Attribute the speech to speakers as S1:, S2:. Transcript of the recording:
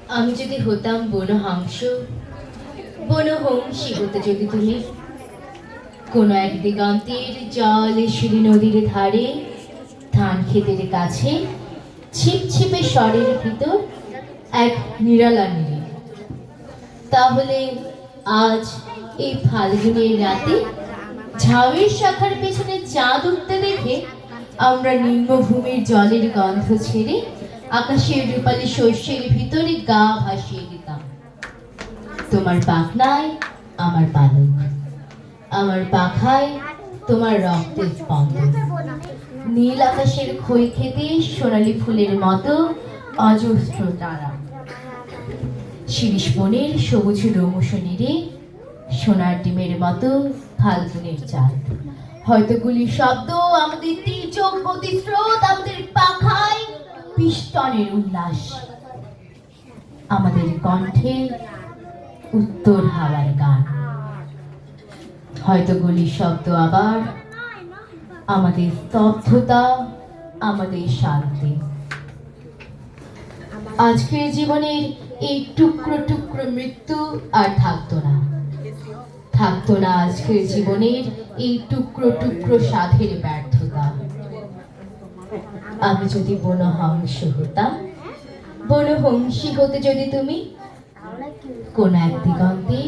S1: আমি যদি হতাম বনহংস, বনহংসী হতে যদি তুমি, কোনো এক দিগন্তের জলশিরি নদীর ধারে, ধান ক্ষেতের কাছে, ছিপছিপে স্বরের ভিতর এক নিরালা নীড়ে, তাহলে আজ এই ফাল্গুনের রাতে ঝাউয়ের শাখার পেছনে চাঁদ উঠতে দেখে আমরা নিম্নভূমির জলের গন্ধ ছেড়ে আকাশের রূপালী শস্যের ভিতরে গা ভাসিয়ে দিতাম। তোমার পাখনায় আমার পালক, আমার পাখায় তোমার রক্তের স্পন্দন, নীল আকাশের খই খেতে সোনালি ফুলের মতো অজস্র তারা, শিরিষ বনের সবুজ রোমশনীরে সোনার ডিমের মতো ফাল্গুনের চাঁদ। হয়তো গুলির শব্দ, আমাদের তীর্যক গতিস্রোত, আমাদের পাখায় পিষ্টনের উল্লাস, আমাদের কণ্ঠে উত্তর হাওয়ার গান। হয়তো গুলির শব্দ আবার আমাদের স্তব্ধতা, আমাদের শান্তি। আজকের জীবনের এই টুকরো টুকরো মৃত্যু আর থাকতো না, থাকতো না আজকের জীবনের এই টুকরো টুকরো সাধের ব্যর্থতা। আমি যদি বনহংস হতাম, বনহংসী হতে যদি তুমি, কোন এক দিগন্তে